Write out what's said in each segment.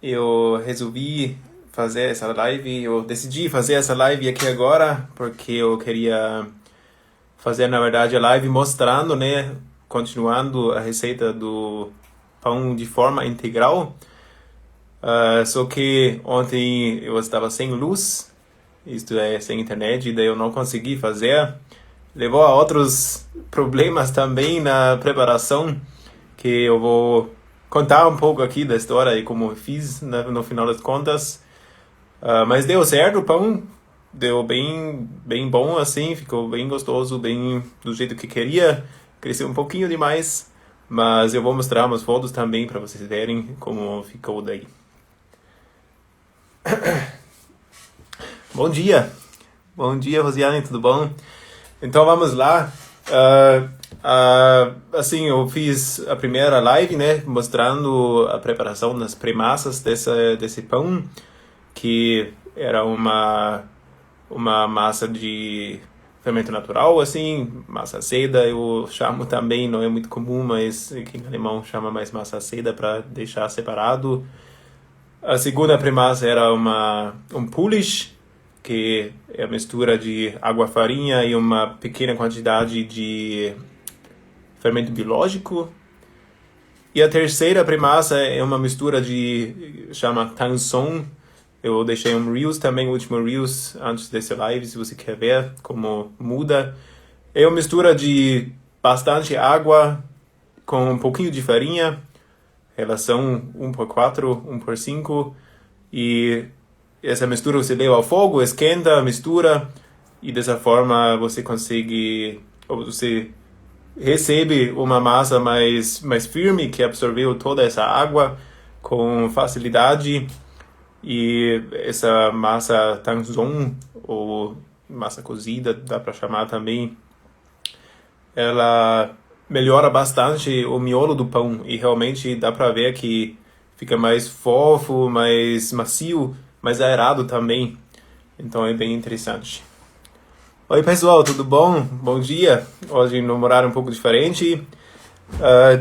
Eu resolvi fazer essa live, eu decidi fazer essa live aqui agora, porque eu queria fazer, na verdade, a live mostrando, né, continuando a receita do pão de forma integral. Só que ontem eu estava sem luz, isto é, sem internet, e daí eu não consegui fazer. Levou a outros problemas também na preparação, que eu vou contar um pouco aqui da história e como eu fiz no final das contas. Mas deu certo, o pão deu bem bom assim, ficou bem gostoso, bem do jeito que queria. Cresceu um pouquinho demais, mas eu vou mostrar umas fotos também para vocês verem como ficou daí. Bom dia! Bom dia, Rosiane, tudo bom? Então vamos lá. Assim, eu fiz a primeira live, né, mostrando a preparação das premassas desse pão, que era uma massa de fermento natural, assim, massa seda, eu chamo também, não é muito comum, mas aqui em alemão chama mais massa seda para deixar separado. A segunda premassa era um Pulish, que é a mistura de água, farinha e uma pequena quantidade de fermento biológico. E a terceira premassa é uma mistura chama Tanson. Eu deixei um Reels também, o último Reels, antes desse live, se você quer ver como muda. É uma mistura de bastante água com um pouquinho de farinha, relação 1:4, 1:5, e essa mistura você leva ao fogo, esquenta, mistura, e dessa forma você consegue, ou você recebe uma massa mais firme, que absorveu toda essa água com facilidade. E essa massa Tanzon, ou massa cozida, dá para chamar também, ela melhora bastante o miolo do pão, e realmente dá para ver que fica mais fofo, mais macio, mais aerado também. Então é bem interessante. Oi pessoal, tudo bom? Bom dia. Hoje no horário um pouco diferente.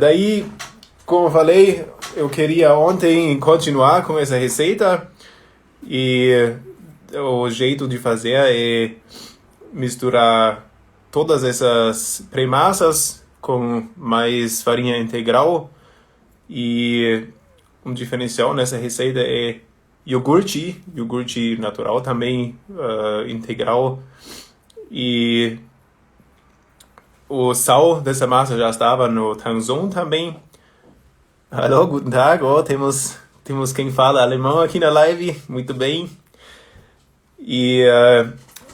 Daí, como eu falei, eu queria ontem continuar com essa receita, e o jeito de fazer é misturar todas essas premassas com mais farinha integral, e um diferencial nessa receita é iogurte natural também, integral, e o sal dessa massa já estava no Tanzon também. Hallo, guten Tag, temos quem fala alemão aqui na live, muito bem. E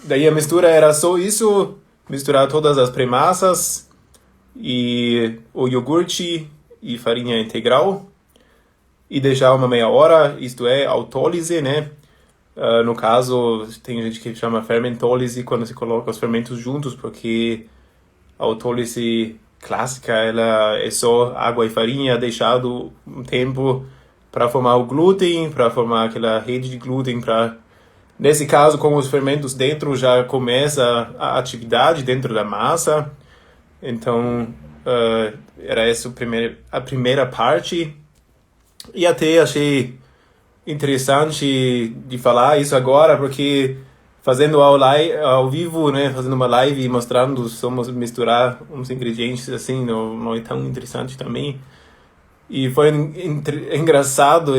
daí a mistura era só isso, misturar todas as premassas e o iogurte e farinha integral, e deixar uma meia hora, isto é, autólise, né? No caso, tem gente que chama fermentólise quando se coloca os fermentos juntos, porque a autólise clássica, ela é só água e farinha deixado um tempo para formar o glúten, para formar aquela rede de glúten, nesse caso, com os fermentos dentro, já começa a atividade dentro da massa. Então, era essa a primeira parte. E até achei interessante de falar isso agora, porque fazendo ao vivo, né, fazendo uma live e mostrando, somos misturar uns ingredientes assim, não é tão interessante também. E foi engraçado,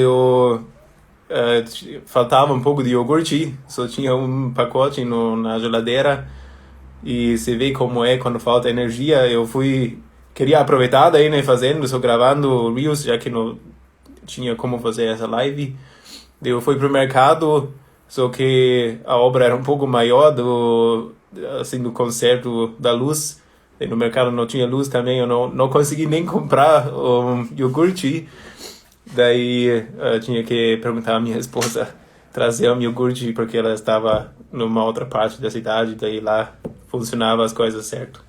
faltava um pouco de iogurte, só tinha um pacote na geladeira, e você vê como é quando falta energia. Queria aproveitar daí, né, só gravando Reels, já que não tinha como fazer essa live. Eu fui pro mercado, só que a obra era um pouco maior do conserto da luz. E no mercado não tinha luz também, eu não consegui nem comprar um iogurte. Daí tinha que perguntar à minha esposa trazer um iogurte, porque ela estava numa outra parte da cidade, daí lá funcionava as coisas certo.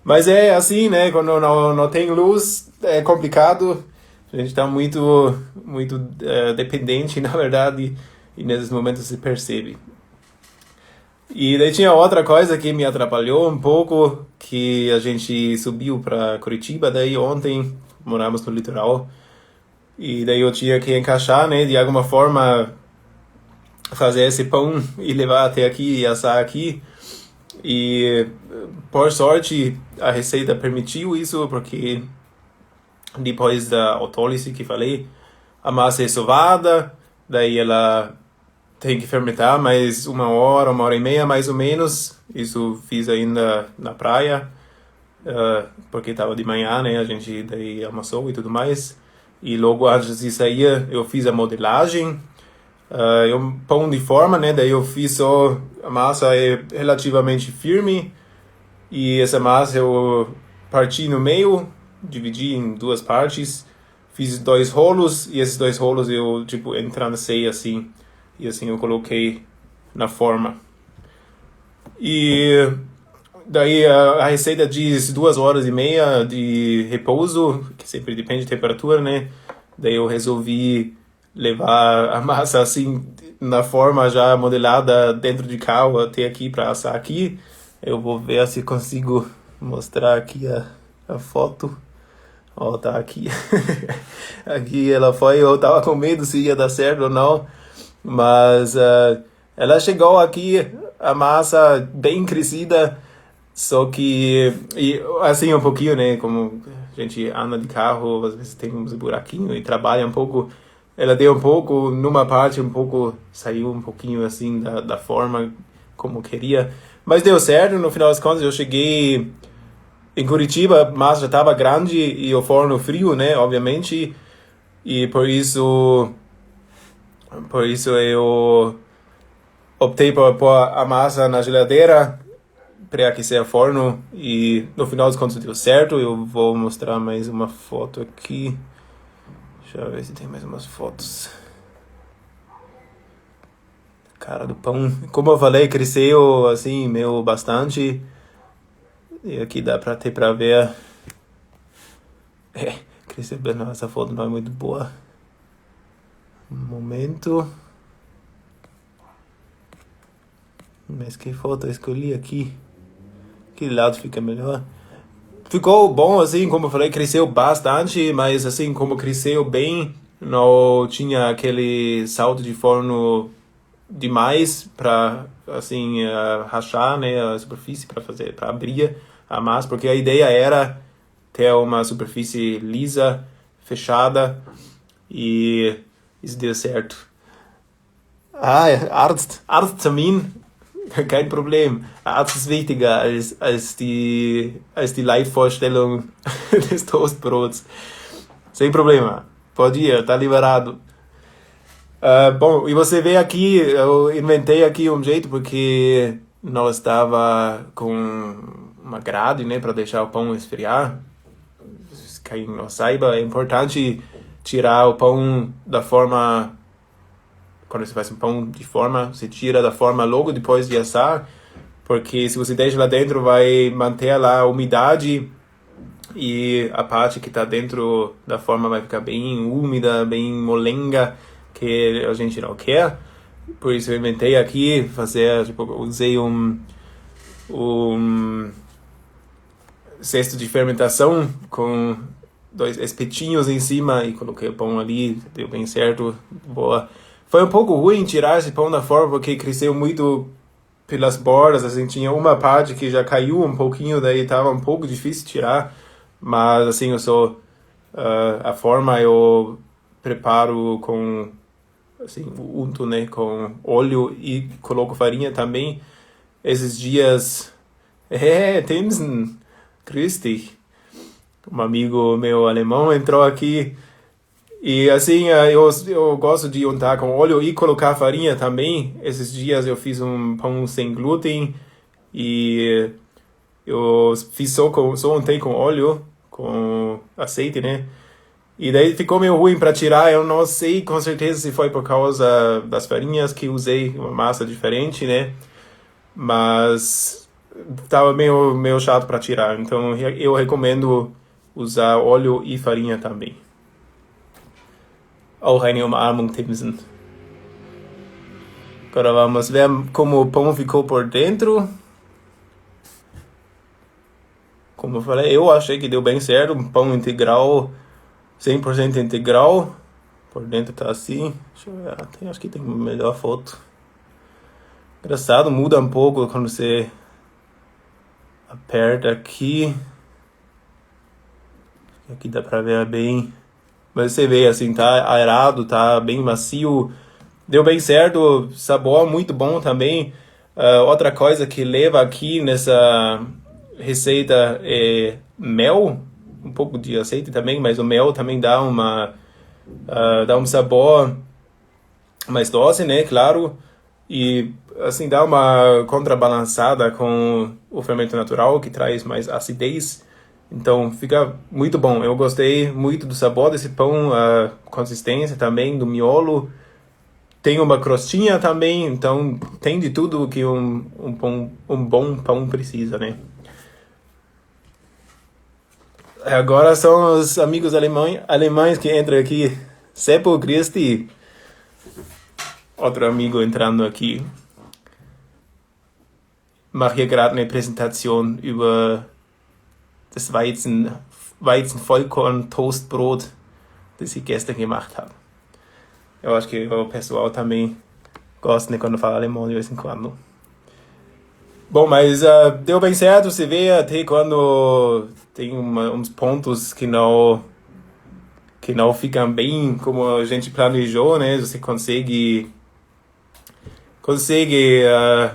Mas é assim, né, quando não tem luz é complicado. A gente está muito dependente, na verdade, e nesses momentos se percebe. E daí tinha outra coisa que me atrapalhou um pouco, que a gente subiu para Curitiba, daí ontem moramos no litoral, E daí eu tinha que encaixar, né, de alguma forma, fazer esse pão e levar até aqui e assar aqui. E por sorte a receita permitiu isso, porque depois da autólise que falei, a massa é sovada, daí ela tem que fermentar mais 1 hora e meia mais ou menos. Isso fiz ainda na praia, porque estava de manhã, né? A gente daí almoçou e tudo mais. E logo antes de sair eu fiz a modelagem. É um pão de forma, né? Daí eu fiz só... A massa é relativamente firme. E essa massa eu parti no meio, dividi em 2 partes. Fiz 2 rolos e esses 2 rolos eu, tipo, entrancei assim. E assim eu coloquei na forma. E daí a receita diz 2 horas e meia de repouso, que sempre depende da temperatura, né? Daí eu resolvi levar a massa assim na forma já modelada dentro de carro até aqui para assar aqui. Eu vou ver se consigo mostrar aqui a foto. Ó, tá aqui. Aqui ela foi, eu tava com medo se ia dar certo ou não. Mas ela chegou aqui, a massa bem crescida, só que, e, assim, um pouquinho, né, como a gente anda de carro, às vezes tem uns buraquinhos e trabalha um pouco, ela deu um pouco, numa parte um pouco, saiu um pouquinho assim da forma como queria, mas deu certo, no final das contas eu cheguei em Curitiba, a massa já estava grande e o forno frio, né, obviamente, e por isso eu optei por pôr a massa na geladeira, pré-aquecer o forno e no final dos contos deu certo. Eu vou mostrar mais uma foto aqui. Deixa eu ver se tem mais umas fotos. Cara do pão. Como eu falei, cresceu assim, meio bastante. E aqui dá pra ver. Cresceu bem. Não, essa foto não é muito boa. Um momento. Mas que foto eu escolhi aqui? Que lado fica melhor? Ficou bom, assim, como eu falei, cresceu bastante, mas assim, como cresceu bem, não tinha aquele salto de forno demais para assim, rachar, né, a superfície para abrir a massa, porque a ideia era ter uma superfície lisa, fechada, e isso deu certo. Ah, Arzttermin, kein Problem. Arzt ist wichtiger als die Live-Vorstellung des Toastbrots. Sem problema. Pode ir, tá liberado. Bom, e você vê aqui, eu inventei aqui um jeito porque não estava com uma grade, né, para deixar o pão esfriar. Quem não saiba, é importante tirar o pão da forma... Quando você faz um pão de forma, você tira da forma logo depois de assar, porque se você deixa lá dentro, vai manter lá a umidade e a parte que está dentro da forma vai ficar bem úmida, bem molenga, que a gente não quer. Por isso eu inventei aqui, usei um cesto de fermentação com 2 espetinhos em cima e coloquei o pão ali, deu bem certo, boa. Foi um pouco ruim tirar esse pão da forma porque cresceu muito pelas bordas, assim, tinha uma parte que já caiu um pouquinho, daí estava um pouco difícil tirar, mas assim, a forma eu preparo com, assim, unto, né, com óleo e coloco farinha também. Esses dias, Timson, grüß dich, um amigo meu alemão entrou aqui. E assim, eu gosto de untar com óleo e colocar farinha também. Esses dias eu fiz um pão sem glúten e eu fiz só untei com óleo, com azeite, né? E daí ficou meio ruim para tirar. Eu não sei com certeza se foi por causa das farinhas que usei uma massa diferente, né? Mas tava meio chato para tirar. Então eu recomendo usar óleo e farinha também. Auch eine Umarmung, Timson. Agora vamos ver como o pão ficou por dentro. Como eu falei, eu achei que deu bem certo. Um pão integral, 100% integral. Por dentro tá assim. Deixa eu ver. Acho que tem uma melhor foto. Engraçado, muda um pouco quando você aperta aqui. Aqui dá pra ver bem. Mas você vê assim, tá aerado, tá bem macio. Deu bem certo, sabor muito bom também. Outra coisa que leva aqui nessa receita é mel. Um pouco de azeite também, mas o mel também dá dá um sabor mais doce, né? Claro. E assim dá uma contrabalançada com o fermento natural, que traz mais acidez. Então fica muito bom. Eu gostei muito do sabor desse pão, a consistência também do miolo. Tem uma crostinha também, então tem de tudo que um bom pão precisa, né? Agora são os amigos alemães que entram aqui. Seppo Christi, outro amigo entrando aqui. Mache hier gerade eine Präsentation über das Weizen-Vollkorn-Toastbrot, das ich gestern gemacht habe. Eu acho que o pessoal também gosta, né, quando fala alemão de vez em quando. Bom, mas deu bem certo, você vê até quando tem uns pontos que não ficam bem como a gente planejou, né? Você consegue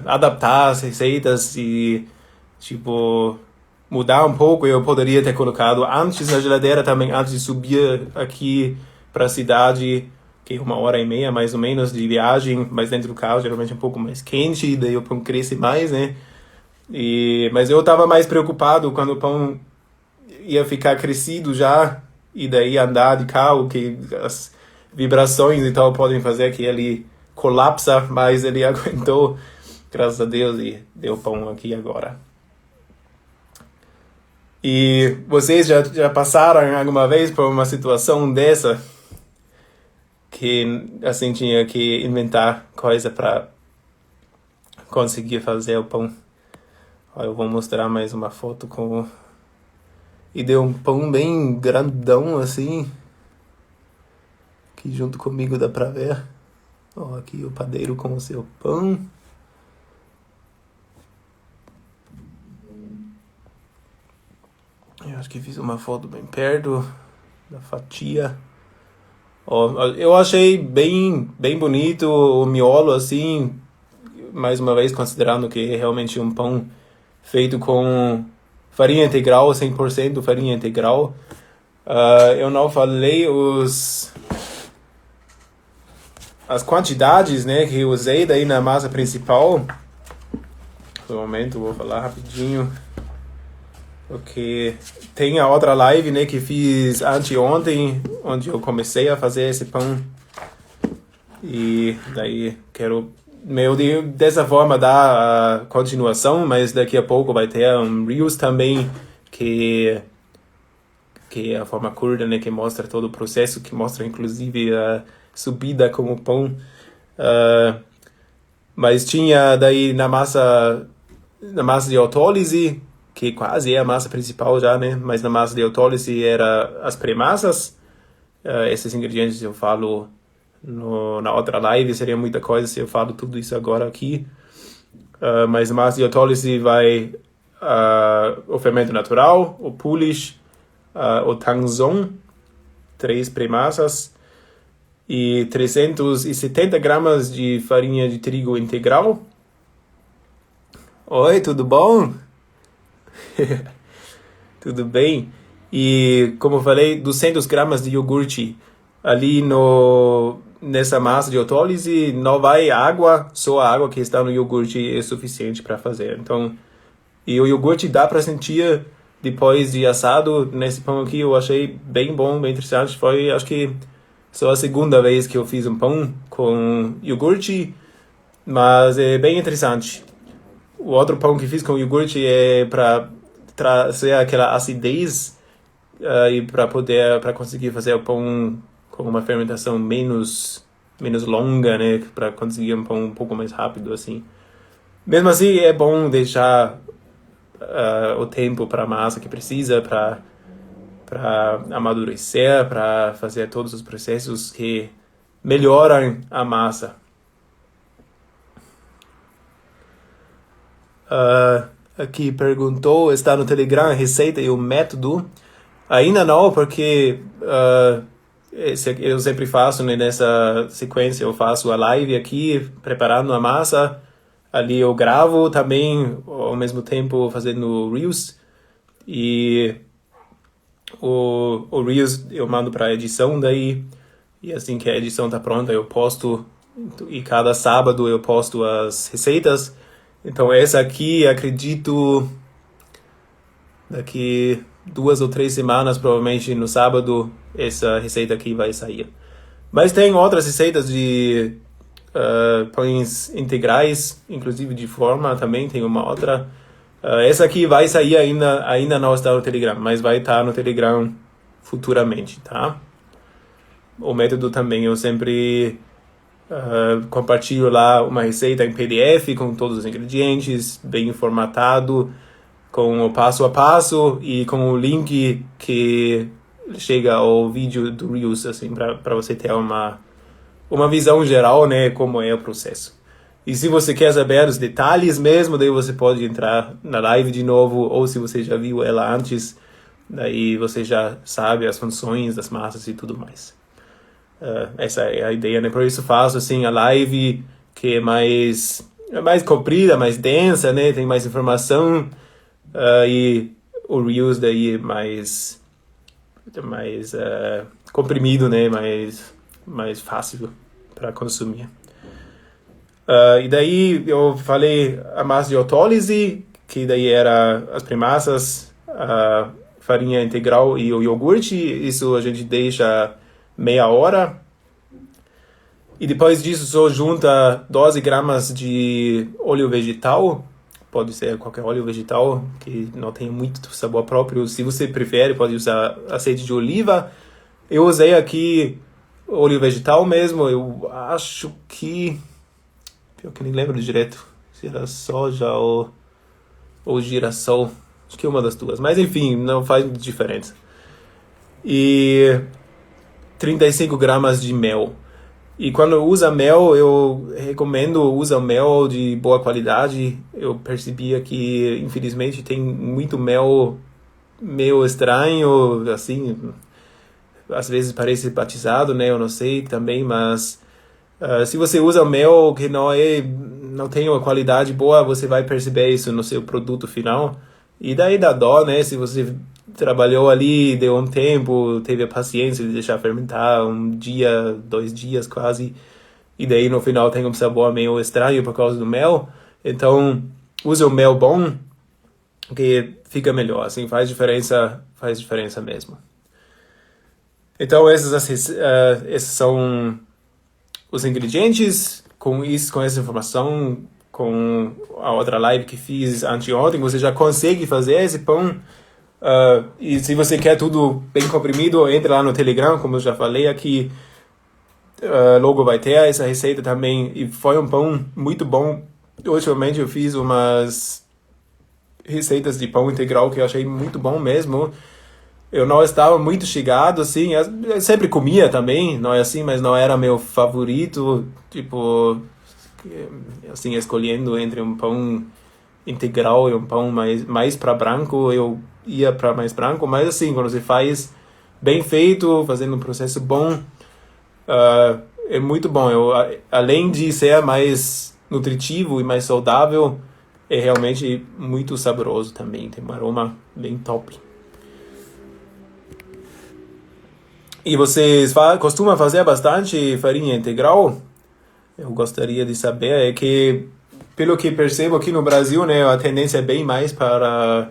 adaptar as receitas e, tipo, mudar um pouco. Eu poderia ter colocado antes na geladeira também, antes de subir aqui para a cidade, que é 1h30 mais ou menos de viagem, mas dentro do carro geralmente é um pouco mais quente, daí o pão cresce mais, né? Mas eu estava mais preocupado quando o pão ia ficar crescido já, e daí andar de carro, que as vibrações e tal podem fazer que ele colapsa, mas ele aguentou, graças a Deus, e deu pão aqui agora. E vocês já passaram alguma vez por uma situação dessa? Que assim tinha que inventar coisa para conseguir fazer o pão. Eu vou mostrar mais uma foto e deu um pão bem grandão assim, que junto comigo dá pra ver. Aqui o padeiro com o seu pão. Eu acho que fiz uma foto bem perto da fatia. Eu achei bem bonito o miolo assim, mais uma vez considerando que é realmente um pão feito com farinha integral, 100% farinha integral. Eu não falei as quantidades, né, que eu usei daí na massa principal. Por um momento, vou falar rapidinho. Porque tem a outra live, né, que fiz anteontem, onde eu comecei a fazer esse pão. E daí quero dessa forma dar a continuação, mas daqui a pouco vai ter um Reels também, que é a forma curta, né, que mostra todo o processo, que mostra inclusive a subida com o pão. Mas tinha daí na massa de autólise, que quase é a massa principal já, né, mas na massa de autólise era as premassas. Esses ingredientes eu falo na outra live, seria muita coisa se eu falo tudo isso agora aqui. Mas na massa de autólise vai o fermento natural, o Pulish, o Tangzong, 3 premassas, e 370 gramas de farinha de trigo integral. Oi, tudo bom? Tudo bem? E, como eu falei, 200 gramas de iogurte. Ali nessa massa de autólise não vai água, só a água que está no iogurte é suficiente para fazer. Então, e o iogurte dá para sentir depois de assado. Nesse pão aqui eu achei bem bom, bem interessante. Foi, acho que, só a segunda vez que eu fiz um pão com iogurte, mas é bem interessante. O outro pão que fiz com iogurte é para trazer aquela acidez e para conseguir fazer o pão com uma fermentação menos longa, né, para conseguir um pão um pouco mais rápido assim. Mesmo assim é bom deixar o tempo para a massa que precisa para para amadurecer, para fazer todos os processos que melhoram a massa. Aqui perguntou, está no Telegram a receita e o método? Ainda não, porque eu sempre faço, né, nessa sequência, eu faço a live aqui, preparando a massa, ali eu gravo também, ao mesmo tempo fazendo Reels, e o Reels eu mando para edição daí, e assim que a edição está pronta eu posto, e cada sábado eu posto as receitas. Então essa aqui, acredito, daqui 2 ou 3 semanas, provavelmente no sábado, essa receita aqui vai sair. Mas tem outras receitas de pães integrais, inclusive de forma também, tem uma outra. Essa aqui vai sair ainda não está no Telegram, mas vai estar no Telegram futuramente, tá? O método também eu sempre compartilho lá uma receita em PDF com todos os ingredientes, bem formatado, com o passo a passo e com o link que chega ao vídeo do Reels, assim, para você ter uma visão geral, né, como é o processo. E se você quer saber os detalhes mesmo, daí você pode entrar na live de novo, ou se você já viu ela antes, daí você já sabe as funções das massas e tudo mais. Essa é a ideia, né? Por isso faço assim a live que é mais comprida, mais densa, né? Tem mais informação, e o Reels daí é mais comprimido, né? Mais fácil para consumir. E daí eu falei a massa de autólise, que daí era as premassas, a farinha integral e o iogurte. Isso a gente deixa meia hora. E depois disso só junta 12 gramas de óleo vegetal. Pode ser qualquer óleo vegetal, que não tem muito sabor próprio. Se você prefere, pode usar azeite de oliva. Eu usei aqui óleo vegetal mesmo. Eu acho que... eu nem lembro direito se era soja ou girassol. Acho que é uma das duas. Mas enfim, não faz diferença. E 35 gramas de mel. E quando usa mel, eu recomendo usar mel de boa qualidade. Eu percebi que, infelizmente, tem muito mel meio estranho, assim, às vezes parece batizado, né? Eu não sei também, mas se você usa mel que não tem uma qualidade boa, você vai perceber isso no seu produto final. E daí dá dó, né? Se você trabalhou ali, deu um tempo, teve a paciência de deixar fermentar 1 dia, 2 dias quase, e daí no final tem um sabor meio estranho por causa do mel. Então, use o mel bom, que fica melhor, assim, faz diferença mesmo. Então, esses são os ingredientes. Com essa informação, com a outra live que fiz anteontem, você já consegue fazer esse pão. E se você quer tudo bem comprimido, entre lá no Telegram, como eu já falei aqui. Logo vai ter essa receita também. E foi um pão muito bom. Ultimamente eu fiz umas receitas de pão integral que eu achei muito bom mesmo. Eu não estava muito chegado, assim. Eu sempre comia também, não é assim, mas não era meu favorito. Tipo, assim, escolhendo entre um pão integral e um pão mais para branco, eu ia para mais branco. Mas assim, quando você faz bem feito, fazendo um processo bom, é muito bom. Além de ser mais nutritivo e mais saudável, é realmente muito saboroso também. Tem um aroma bem top. E vocês costumam fazer bastante farinha integral? Eu gostaria de saber. É que, pelo que percebo aqui no Brasil, né, a tendência é bem mais para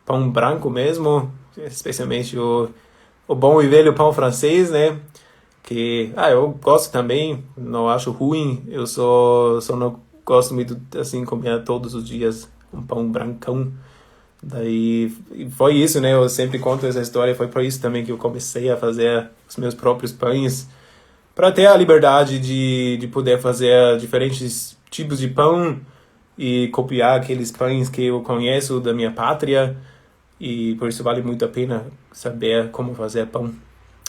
pão branco mesmo, especialmente o bom e velho pão francês, né? Que eu gosto também, não acho ruim. Eu só não gosto muito assim comer todos os dias um pão brancão. Daí foi isso, né? Eu sempre conto essa história. Foi por isso também que eu comecei a fazer os meus próprios pães, para ter a liberdade de poder fazer diferentes tipos de pão e copiar aqueles pães que eu conheço da minha pátria. E por isso vale muito a pena saber como fazer pão.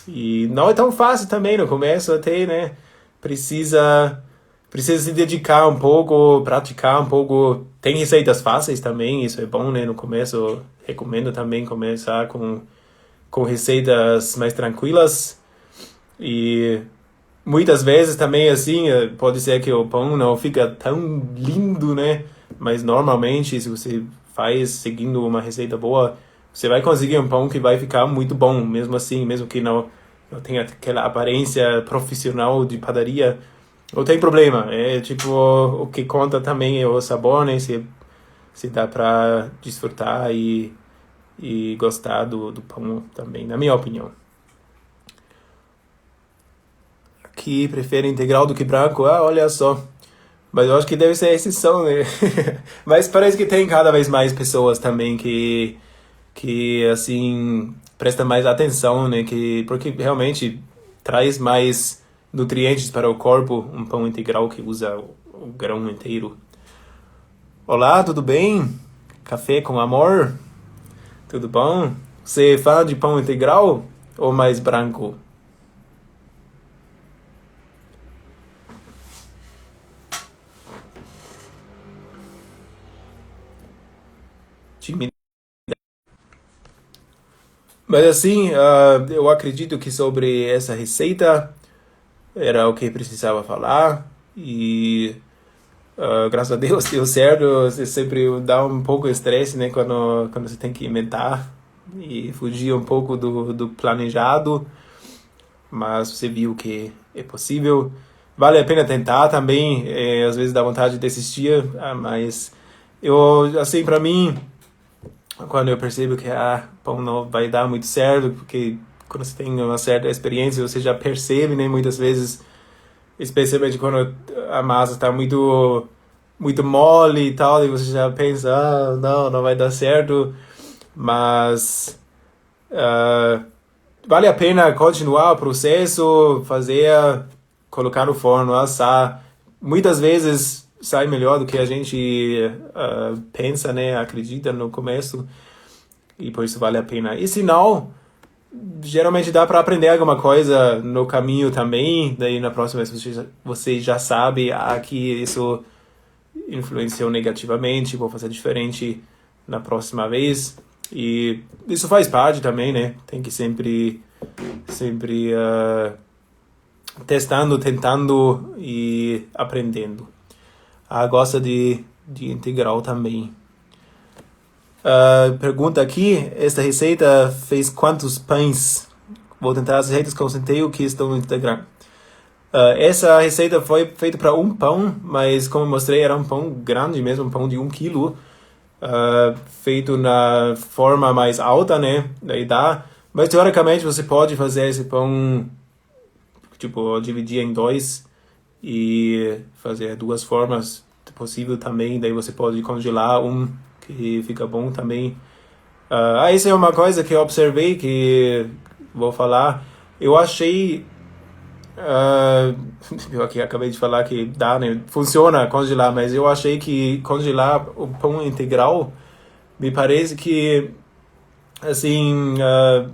E não é tão fácil também no começo até, né? Precisa se dedicar um pouco, praticar um pouco. Tem receitas fáceis também, isso é bom, né? No começo eu recomendo também começar com receitas mais tranquilas. E muitas vezes também, assim, pode ser que o pão não fica tão lindo, né? Mas normalmente, se você faz seguindo uma receita boa, você vai conseguir um pão que vai ficar muito bom, mesmo assim, mesmo que não tenha aquela aparência profissional de padaria. Não tem problema, é tipo, o que conta também é o sabor, né? Se dá pra desfrutar e gostar do pão também, na minha opinião. Que prefere integral do que branco? Ah, olha só. Mas eu acho que deve ser a exceção, né? Mas parece que tem cada vez mais pessoas também que assim, presta mais atenção, né? Porque realmente traz mais nutrientes para o corpo um pão integral que usa o grão inteiro. Olá, tudo bem? Café com amor? Tudo bom? Você é fã de pão integral ou mais branco? Mas assim, eu acredito que sobre essa receita era o que precisava falar e graças a Deus deu certo. Você sempre dá um pouco de estresse, né, quando você tem que inventar e fugir um pouco do planejado, mas você viu que é possível. Vale a pena tentar também, às vezes dá vontade de desistir, mas assim, para mim, quando eu percebo que pão não vai dar muito certo, porque quando você tem uma certa experiência, você já percebe, né, muitas vezes, especialmente quando a massa está muito mole e tal, e você já pensa, não vai dar certo, mas vale a pena continuar o processo, colocar no forno, assar. Muitas vezes sai melhor do que a gente pensa, né, acredita no começo, e por isso vale a pena. E se não, geralmente dá para aprender alguma coisa no caminho também, daí na próxima vez você já sabe que isso influenciou negativamente, vou fazer diferente na próxima vez. E isso faz parte também, né? Tem que sempre testando, tentando e aprendendo. Gosta de integral também. Pergunta aqui, esta receita fez quantos pães? Vou tentar as receitas com centeio que estão no Instagram. Essa receita foi feita para um pão, mas como eu mostrei, era um pão grande mesmo, um pão de 1 quilo, feito na forma mais alta, né? Daí dá. Mas teoricamente você pode fazer esse pão, tipo, dividir em dois e fazer duas formas possível também. Daí você pode congelar que fica bom também. Isso é uma coisa que eu observei que vou falar. Eu achei. Eu aqui acabei de falar que dá, né? Funciona congelar, mas eu achei que congelar o pão integral me parece que assim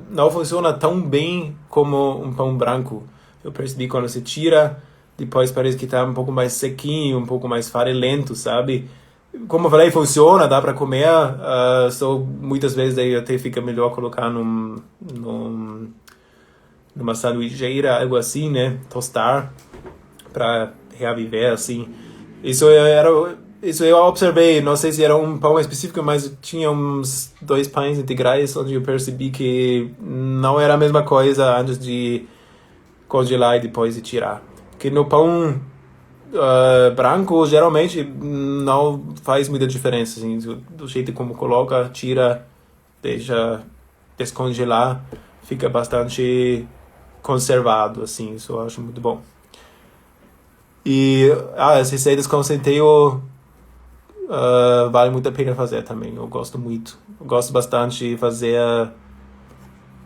não funciona tão bem como um pão branco. Eu percebi quando você tira, depois parece que está um pouco mais sequinho, um pouco mais farelento, sabe? Como eu falei, funciona, dá para comer, só muitas vezes aí até fica melhor colocar numa sanduicheira, algo assim, né? Tostar para reaviver, assim. Isso eu observei, não sei se era um pão específico, mas tinha uns 2 pães integrais onde eu percebi que não era a mesma coisa antes de congelar e depois de tirar. Porque no pão branco, geralmente não faz muita diferença, assim, do jeito como coloca, tira, deixa descongelar, fica bastante conservado, assim, isso eu acho muito bom. E as receitas com centeio vale muito a pena fazer também, eu gosto muito. Eu gosto bastante de fazer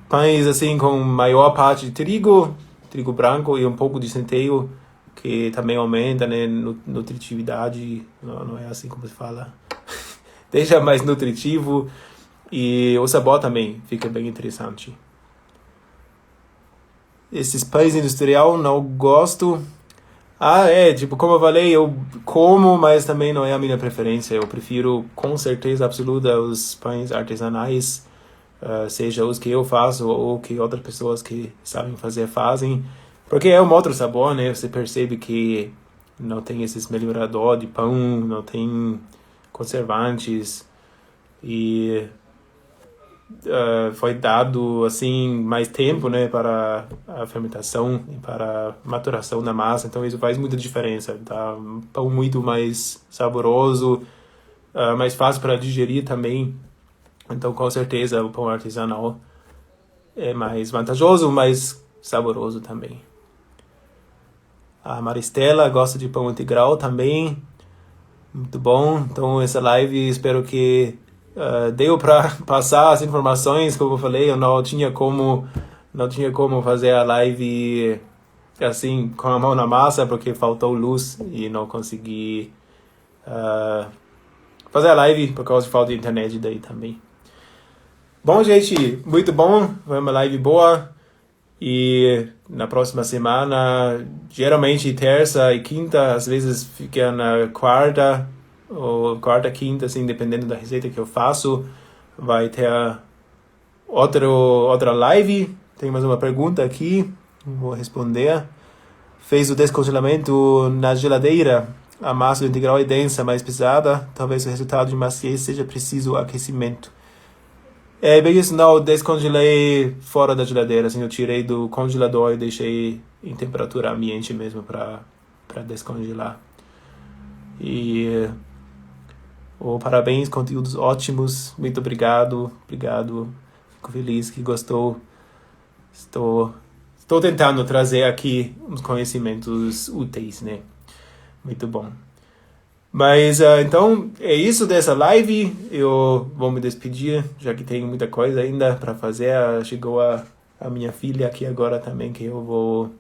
pães assim com maior parte de trigo branco e um pouco de centeio, que também aumenta, né, nutritividade, não é assim como se fala, deixa mais nutritivo E o sabor também fica bem interessante. Esses pães industrial não gosto. Tipo, como eu falei, eu como, mas também não é a minha preferência. Eu prefiro, com certeza absoluta, os pães artesanais, seja os que eu faço ou que outras pessoas que sabem fazer fazem. Porque é um outro sabor, né? Você percebe que não tem esses melhorador de pão, não tem conservantes e foi dado assim mais tempo, né, para a fermentação e para a maturação da massa, então isso faz muita diferença. Tá um pão muito mais saboroso, mais fácil para digerir também. Então com certeza o pão artesanal é mais vantajoso, mais saboroso também. A Maristela gosta de pão integral também, muito bom. Então essa live espero que deu para passar as informações. Como eu falei, eu não tinha como fazer a live assim com a mão na massa porque faltou luz e não consegui fazer a live por causa de falta de internet daí também. Bom, gente, muito bom, foi uma live boa. E na próxima semana, geralmente terça e quinta, às vezes fica na quarta, ou quarta, quinta, assim, dependendo da receita que eu faço, vai ter outra live. Tem mais uma pergunta aqui, vou responder. Fez o descongelamento na geladeira, a massa do integral é densa, mais pesada, talvez o resultado de maciez seja preciso aquecimento. Bem isso, não, eu descongelei fora da geladeira, assim, eu tirei do congelador e deixei em temperatura ambiente mesmo para descongelar. E parabéns, conteúdos ótimos, muito obrigado, fico feliz que gostou. Estou tentando trazer aqui uns conhecimentos úteis, né? Muito bom. Mas, então, é isso dessa live. Eu vou me despedir, já que tem muita coisa ainda para fazer. Chegou a minha filha aqui agora também, que eu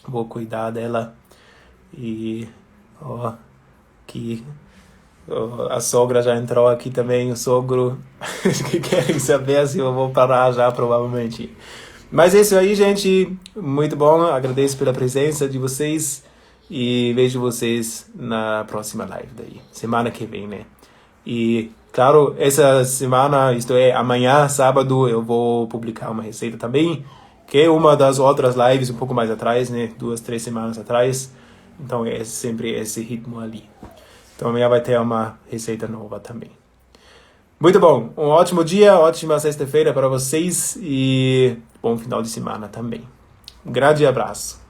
vou cuidar dela. E, a sogra já entrou aqui também, o sogro, que querem saber se eu vou parar já, provavelmente. Mas é isso aí, gente. Muito bom. Agradeço pela presença de vocês. E vejo vocês na próxima live daí, semana que vem, né? E, claro, essa semana, isto é, amanhã, sábado, eu vou publicar uma receita também, que é uma das outras lives um pouco mais atrás, né? 2, 3 semanas atrás. Então é sempre esse ritmo ali. Então amanhã vai ter uma receita nova também. Muito bom, um ótimo dia, ótima sexta-feira para vocês e bom final de semana também. Um grande abraço.